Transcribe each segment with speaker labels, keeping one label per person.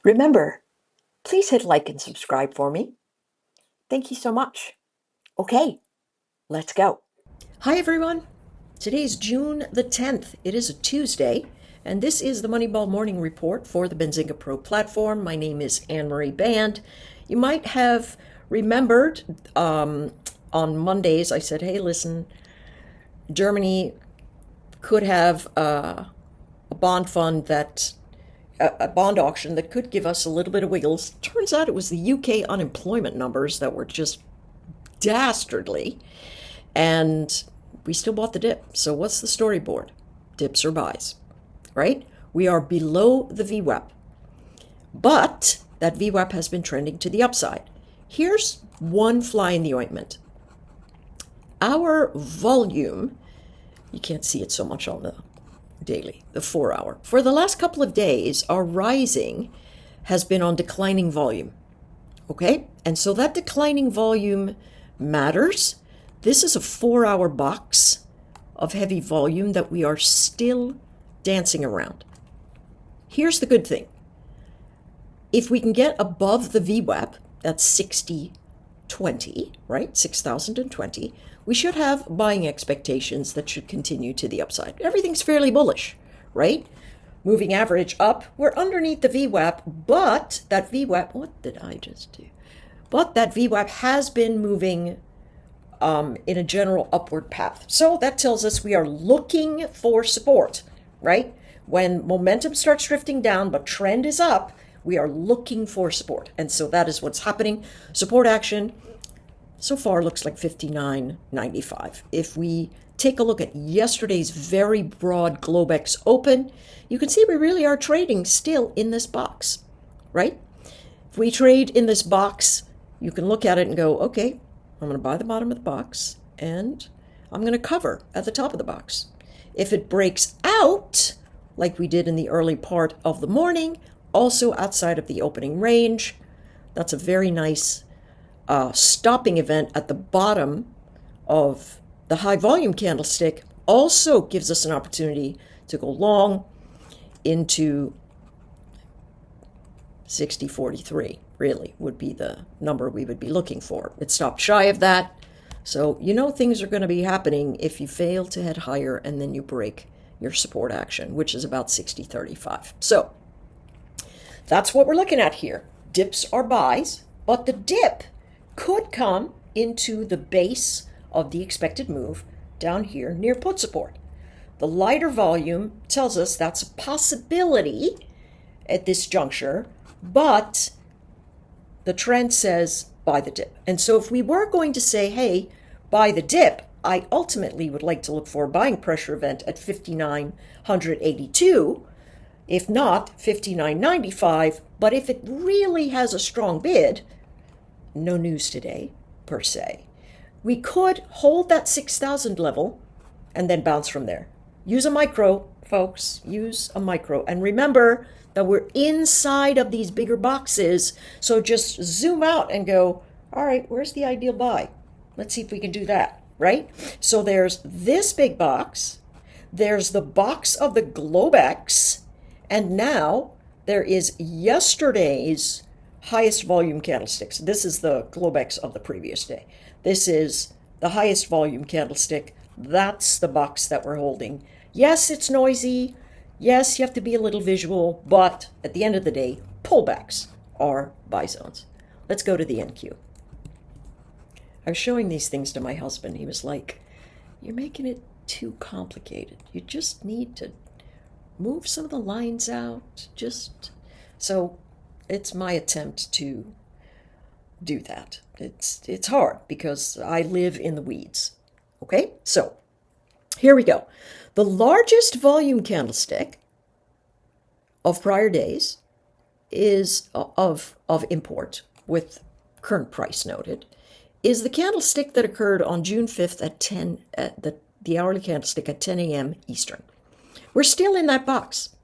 Speaker 1: Remember, please hit like and subscribe for me. Thank you so much. Okay, let's go.
Speaker 2: Hi, everyone. Today's June the 10th. It is a Tuesday, and this is the Moneyball Morning Report for the Benzinga Pro platform. My name is Anne-Marie Band. You might have remembered on Mondays I said, hey, listen, Germany could have a bond fund a bond auction that could give us a little bit of wiggles. Turns out it was the UK unemployment numbers that were just dastardly, and we still bought the dip. So what's the storyboard? Dips or buys, right? We are below the VWAP, but that VWAP has been trending to the upside. Here's one fly in the ointment. Our volume, you can't see it so much on the daily, the 4-hour. For the last couple of days, our rising has been on declining volume. Okay? And so that declining volume matters. This is a 4-hour box of heavy volume that we are still dancing around. Here's the good thing. If we can get above the VWAP, that's 6020, right? 6,020, we should have buying expectations that should continue to the upside. Everything's fairly bullish, right? Moving average up, we're underneath the VWAP, but that VWAP, what did I just do? But that VWAP has been moving in a general upward path. So that tells us we are looking for support, right? When momentum starts drifting down, but trend is up, we are looking for support. And so that is what's happening. Support action so far looks like 59.95. If we take a look at yesterday's very broad Globex open, you can see we really are trading still in this box, right? If we trade in this box, you can look at it and go, okay, I'm going to buy the bottom of the box and I'm going to cover at the top of the box. If it breaks out, like we did in the early part of the morning, also outside of the opening range, that's a very nice stopping event at the bottom of the high volume candlestick. Also gives us an opportunity to go long into 60.43, really would be the number we would be looking for. It stopped shy of that. So you know things are going to be happening if you fail to head higher and then you break your support action, which is about 60.35. So that's what we're looking at here. Dips are buys, but the dip could come into the base of the expected move down here near put support. The lighter volume tells us that's a possibility at this juncture, but the trend says buy the dip. And so if we were going to say, hey, buy the dip, I ultimately would like to look for a buying pressure event at 59.82, if not 59.95. But if it really has a strong bid, no news today per se, we could hold that 6,000 level and then bounce from there. Use a micro, folks, use a micro. And remember that we're inside of these bigger boxes. So just zoom out and go, all right, where's the ideal buy? Let's see if we can do that, right? So there's this big box. There's the box of the Globex. And now there is yesterday's highest volume candlesticks. This is the Globex of the previous day. This is the highest volume candlestick. That's the box that we're holding. Yes, it's noisy. Yes, you have to be a little visual, but at the end of the day, pullbacks are buy zones. Let's go to the NQ. I was showing these things to my husband. He was like, you're making it too complicated. You just need to move some of the lines out. So it's my attempt to do that. It's hard because I live in the weeds. Okay, so here we go. The largest volume candlestick of prior days is of import, with current price noted, is the candlestick that occurred on June 5th at 10 at the hourly candlestick at 10 a.m. Eastern. We're still in that box,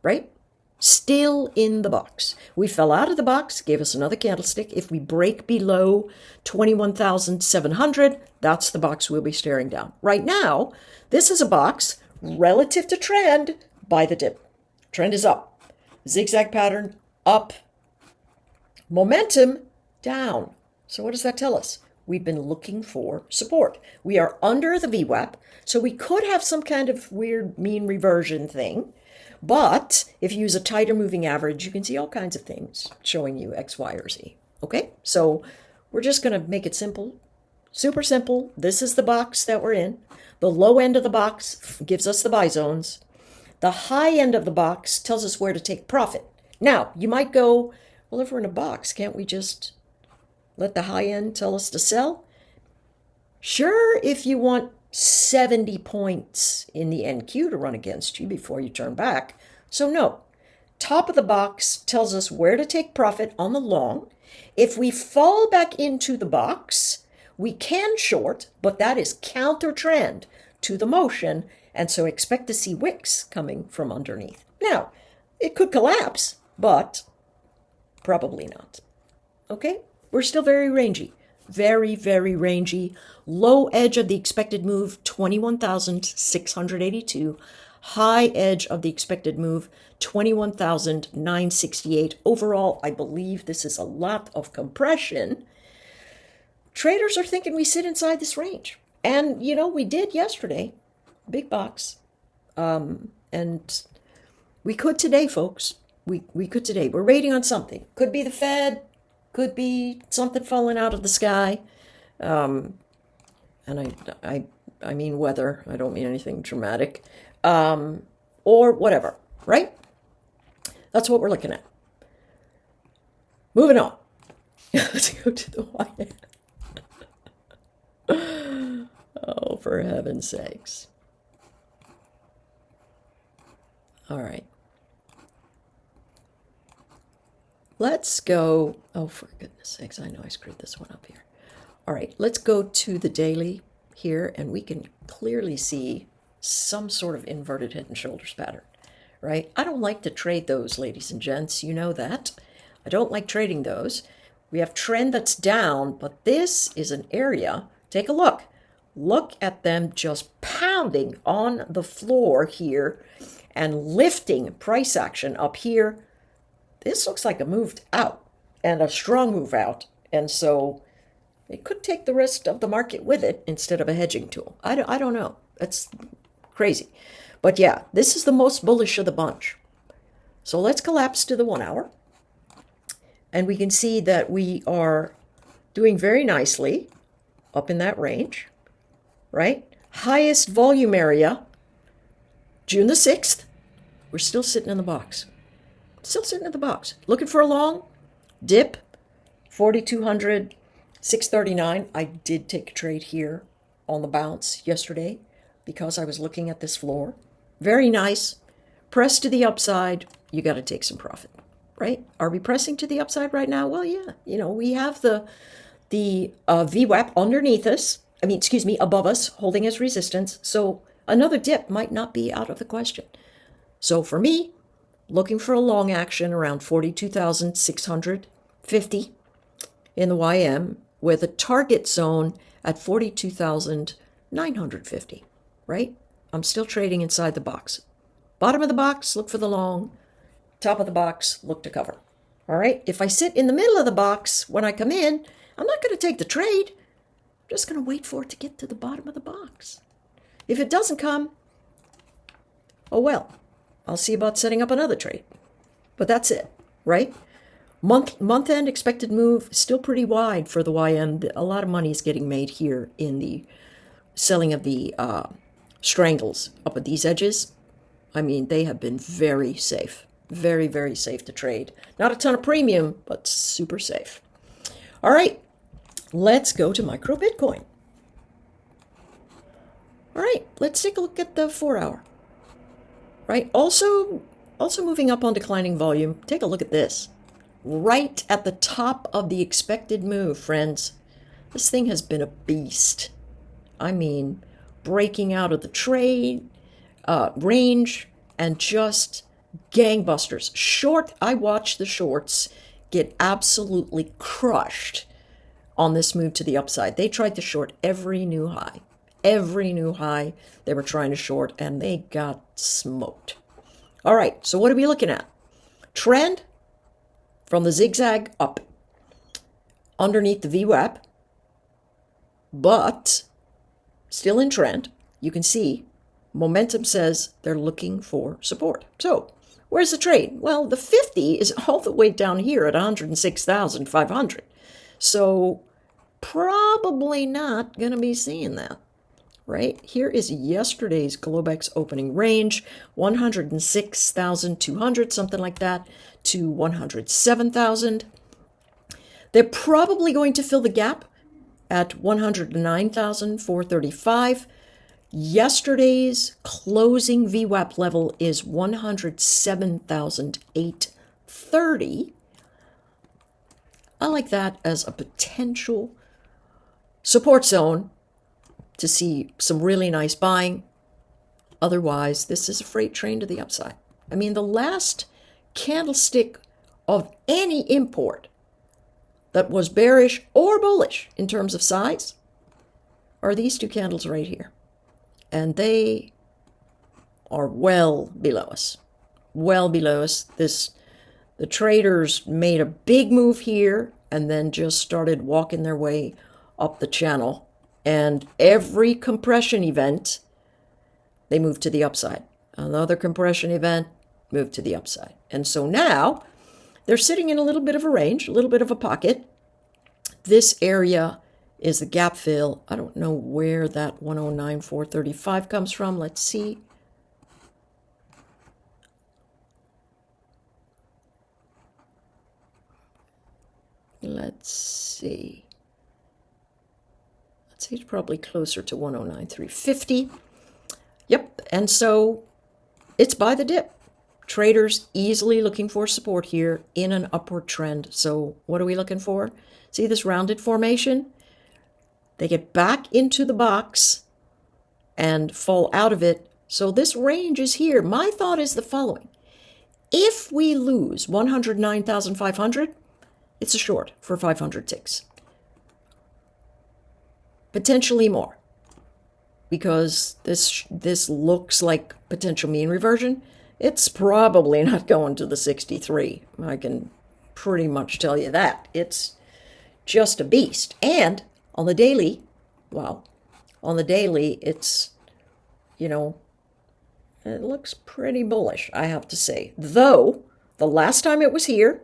Speaker 2: right? Still in the box. We fell out of the box, gave us another candlestick. If we break below 21,700, that's the box we'll be staring down. Right now, this is a box relative to trend by the dip. Trend is up. Zigzag pattern up. Momentum down. So what does that tell us? We've been looking for support. We are under the VWAP, so we could have some kind of weird mean reversion thing. But if you use a tighter moving average, you can see all kinds of things showing you X, Y, or Z. Okay? So we're just going to make it simple. Super simple. This is the box that we're in. The low end of the box gives us the buy zones. The high end of the box tells us where to take profit. Now, you might go, well, if we're in a box, can't we just let the high end tell us to sell? Sure, if you want 70 points in the NQ to run against you before you turn back. So no, top of the box tells us where to take profit on the long. If we fall back into the box, we can short, but that is counter trend to the motion, and so expect to see wicks coming from underneath. Now, it could collapse, but probably not. Okay? We're still very rangy. Very, very rangy. Low edge of the expected move, 21,682. High edge of the expected move, 21,968. Overall, I believe this is a lot of compression. Traders are thinking we sit inside this range. And, you know, we did yesterday. Big box. And we could today, folks. We could today. We're waiting on something. Could be the Fed. Could be something falling out of the sky. And I mean weather. I don't mean anything dramatic. Or whatever, right? That's what we're looking at. Moving on. Let's go to the YM. Oh, for heaven's sakes. All right. Let's go. Oh, for goodness sakes, I know I screwed this one up here. All right, let's go to the daily here, and we can clearly see some sort of inverted head and shoulders pattern, right? I don't like to trade those, ladies and gents. You know that. I don't like trading those. We have trend that's down, but this is an area. Take a look. Look at them just pounding on the floor here and lifting price action up here. This looks like a move out and a strong move out. And so it could take the rest of the market with it instead of a hedging tool. I don't know. That's crazy. But yeah, this is the most bullish of the bunch. So let's collapse to the 1 hour. And we can see that we are doing very nicely up in that range, right? Highest volume area, June the 6th. We're still sitting in the box. Still sitting in the box. Looking for a long dip, 4,200, 639. I did take a trade here on the bounce yesterday because I was looking at this floor. Very nice. Press to the upside. You got to take some profit, right? Are we pressing to the upside right now? Well, yeah. You know, we have the VWAP underneath us. Above us, holding as resistance. So another dip might not be out of the question. So for me, looking for a long action around 42,650 in the YM with a target zone at 42,950, right? I'm still trading inside the box. Bottom of the box, look for the long. Top of the box, look to cover. All right? If I sit in the middle of the box when I come in, I'm not going to take the trade. I'm just going to wait for it to get to the bottom of the box. If it doesn't come, oh well. I'll see about setting up another trade. But that's it, right? Month end expected move still pretty wide for the YM. A lot of money is getting made here in the selling of the strangles up at these edges. I mean, they have been very safe. Very, very safe to trade. Not a ton of premium, but super safe. All right, let's go to micro Bitcoin. All right, let's take a look at the 4 hour. Right, also moving up on declining volume. Take a look at this. Right at the top of the expected move, friends. This thing has been a beast. I mean, breaking out of the trade range and just gangbusters. Short, I watched the shorts get absolutely crushed on this move to the upside. They tried to short every new high. Every new high they were trying to short, and they got smoked. All right, so what are we looking at? Trend, from the zigzag up underneath the VWAP, but still in trend. You can see momentum says they're looking for support. So where's the trade? Well, the 50 is all the way down here at 106,500. So probably not going to be seeing that, right? Here is yesterday's Globex opening range, 106,200, something like that, to 107,000. They're probably going to fill the gap at 109,435. Yesterday's closing VWAP level is 107,830. I like that as a potential support zone to see some really nice buying. Otherwise, this is a freight train to the upside. I mean, the last candlestick of any import that was bearish or bullish in terms of size are these two candles right here. And they are well below us. Well below us. The traders made a big move here and then just started walking their way up the channel. And every compression event, they moved to the upside. Another compression event, moved to the upside. And so now they're sitting in a little bit of a range, a little bit of a pocket. This area is the gap fill. I don't know where that 109,435 comes from. Let's see. Let's see. It's probably closer to 109,350. Yep, and so it's by the dip. Traders easily looking for support here in an upward trend. So what are we looking for? See this rounded formation? They get back into the box and fall out of it. So this range is here. My thought is the following. If we lose 109,500, it's a short for 500 ticks. Potentially more, because this looks like potential mean reversion. It's probably not going to the 63. I can pretty much tell you that. It's just a beast. And on the daily, well, on the daily, it's, it looks pretty bullish, I have to say. Though, the last time it was here,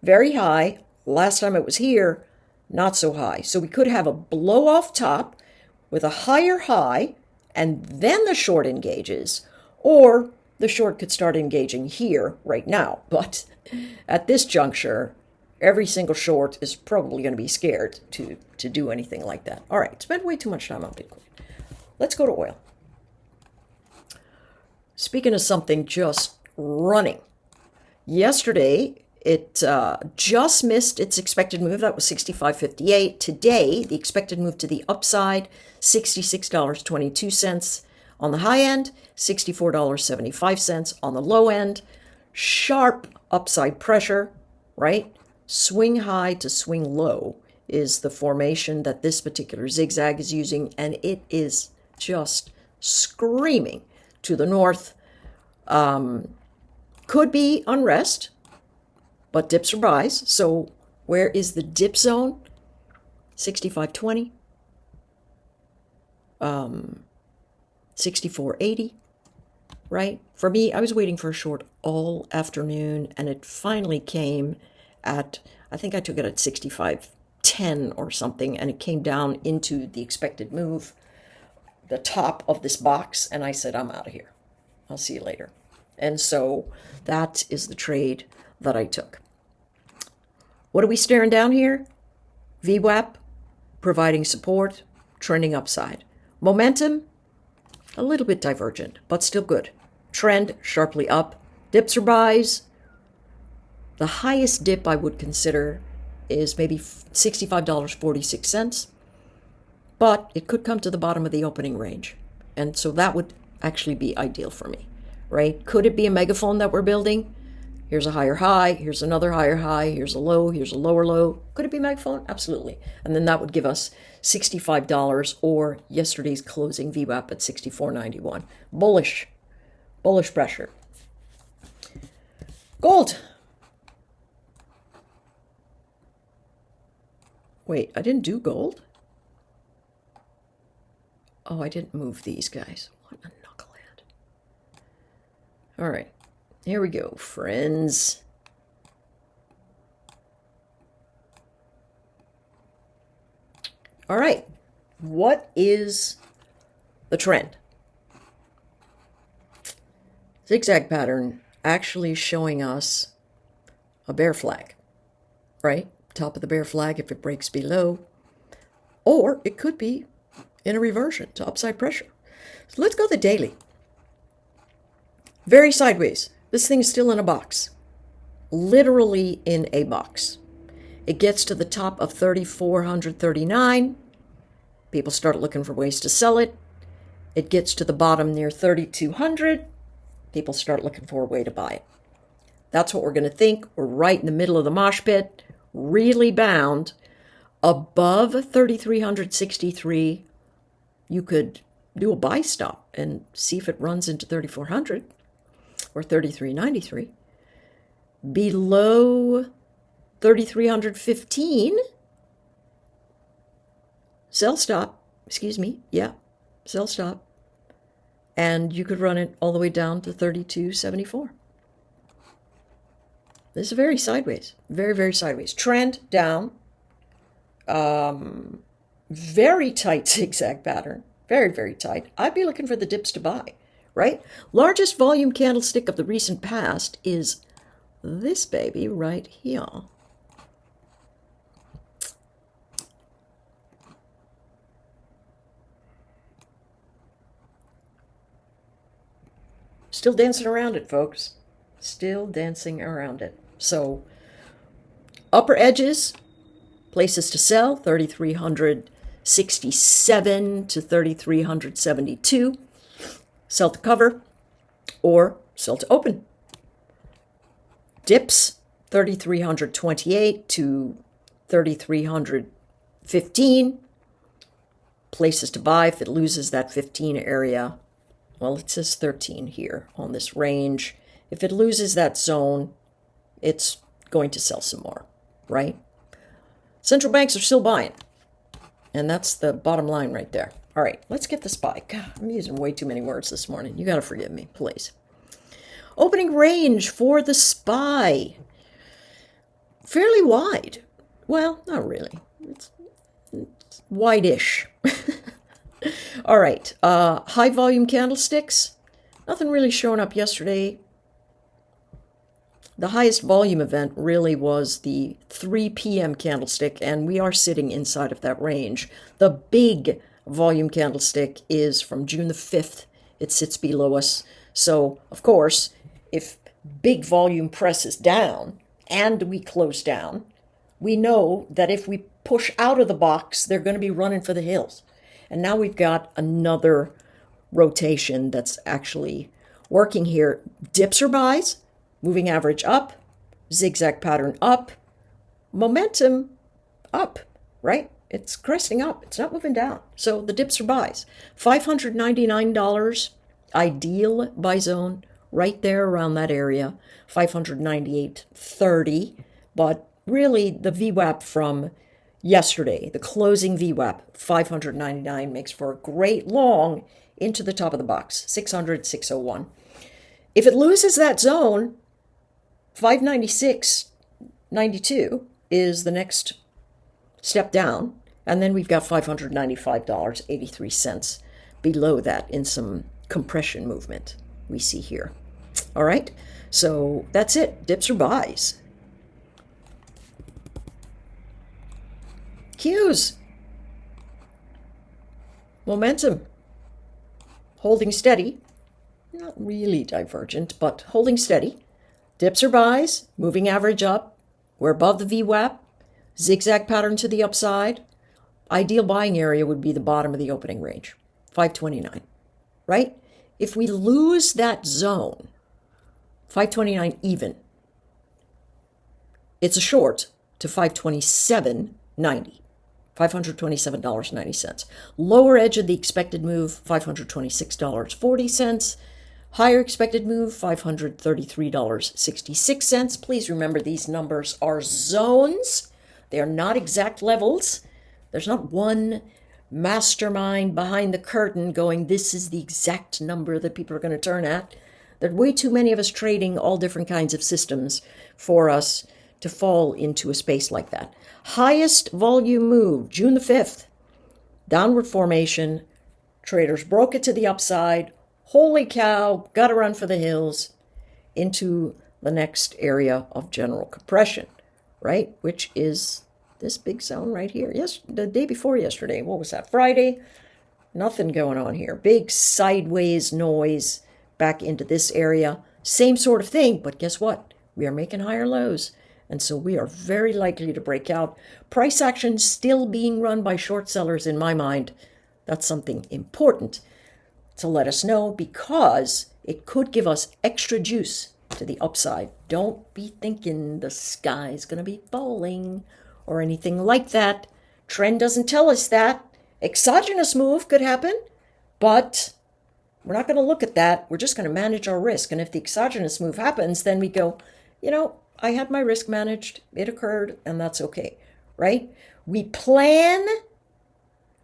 Speaker 2: very high. Last time it was here, not so high. So we could have a blow off top with a higher high, and then the short engages, or the short could start engaging here right now. But at this juncture, every single short is probably going to be scared to do anything like that. All right, spent way too much time on Bitcoin. Let's go to oil. Speaking of something just running, yesterday it just missed its expected move. That was 65.58. Today, the expected move to the upside, $66.22 on the high end, $64.75 on the low end. Sharp upside pressure, right? Swing high to swing low is the formation that this particular zigzag is using, and it is just screaming to the north. Could be unrest, but dips or buys. So where is the dip zone? 65.20, 64.80, right? For me, I was waiting for a short all afternoon, and it finally came at, I think I took it at 65.10 or something, and it came down into the expected move, the top of this box, and I said, I'm out of here. I'll see you later. And so that is the trade that I took. What are we staring down here? VWAP, providing support, trending upside. Momentum, a little bit divergent, but still good. Trend, sharply up. Dips or buys. The highest dip I would consider is maybe $65.46, but it could come to the bottom of the opening range. And so that would actually be ideal for me, right? Could it be a megaphone that we're building? Here's a higher high, here's another higher high, here's a low, here's a lower low. Could it be megaphone? Absolutely. And then that would give us $65 or yesterday's closing VWAP at 64.91. Bullish pressure. Gold. Wait, I didn't do gold? Oh, I didn't move these guys. What a knucklehead. All right, here we go, friends. All right, what is the trend? Zigzag pattern actually showing us a bear flag, right? Top of the bear flag if it breaks below, or it could be in a reversion to upside pressure. So let's go the daily. Very sideways. This thing is still in a box, literally in a box. It gets to the top of 3,439. People start looking for ways to sell it. It gets to the bottom near 3,200. People start looking for a way to buy it. That's what we're going to think. We're right in the middle of the mosh pit, really bound. Above 3,363, you could do a buy stop and see if it runs into 3,400 or 3,393. Below 3,315, sell stop, sell stop. And you could run it all the way down to 3,274. This is very sideways, very, very sideways. Trend down. Very tight zigzag pattern, very, very tight. I'd be looking for the dips to buy, right? Largest volume candlestick of the recent past is this baby right here. Still dancing around it, folks. Still dancing around it. So, upper edges, places to sell, 3,367 to 3,372. Sell to cover or sell to open. Dips, 3,328 to 3,315. Places to buy if it loses that 15 area. Well, it says 13 here on this range. If it loses that zone, it's going to sell some more, right? Central banks are still buying. And that's the bottom line right there. All right, let's get the SPY. God, I'm using way too many words this morning. You got to forgive me, please. Opening range for the SPY. Fairly wide. Well, not really. It's wide-ish. All right, high volume candlesticks. Nothing really showing up yesterday. The highest volume event really was the 3 p.m. candlestick, and we are sitting inside of that range. The big volume candlestick is from June the 5th. It sits below us. So, of course, if big volume presses down and we close down, we know that if we push out of the box, they're going to be running for the hills. And now we've got another rotation that's actually working here. Dips or buys, moving average up, zigzag pattern up, momentum up, right? It's cresting up. It's not moving down. So the dips are buys. $599 ideal buy zone right there around that area. 598.30. But really the VWAP from yesterday, the closing VWAP, 599, makes for a great long into the top of the box, 600, 601. If it loses that zone, 596.92 is the next step down. And then we've got $595.83 below that in some compression movement we see here. All right, so that's it. Dips or buys. Qs. Momentum. Holding steady. Not really divergent, but holding steady. Dips or buys. Moving average up. We're above the VWAP. Zigzag pattern to the upside. Ideal buying area would be the bottom of the opening range. 529. Right? If we lose that zone, 529 even, it's a short to 527.90. $527.90. Lower edge of the expected move, $526.40. Higher expected move, $533.66. Please remember these numbers are zones. They are not exact levels. There's not one mastermind behind the curtain going, this is the exact number that people are going to turn at. There are way too many of us trading all different kinds of systems for us to fall into a space like that. Highest volume move, June the 5th. Downward formation. Traders broke it to the upside. Holy cow, got to run for the hills into the next area of general compression, right? Which is this big zone right here. Yes, the day before yesterday. What was that? Friday? Nothing going on here. Big sideways noise back into this area. Same sort of thing, but guess what? We are making higher lows. And so we are very likely to break out. Price action still being run by short sellers in my mind. That's something important to let us know because it could give us extra juice to the upside. Don't be thinking the sky's going to be falling or anything like that. Trend doesn't tell us that. Exogenous move could happen, but we're not going to look at that. We're just going to manage our risk. And if the exogenous move happens, then we go, I had my risk managed. It occurred, and that's okay, right? We plan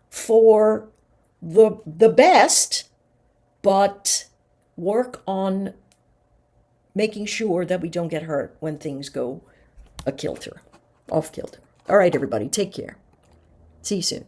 Speaker 2: for the best, but work on making sure that we don't get hurt when things go off kilter. All right, everybody, take care. See you soon.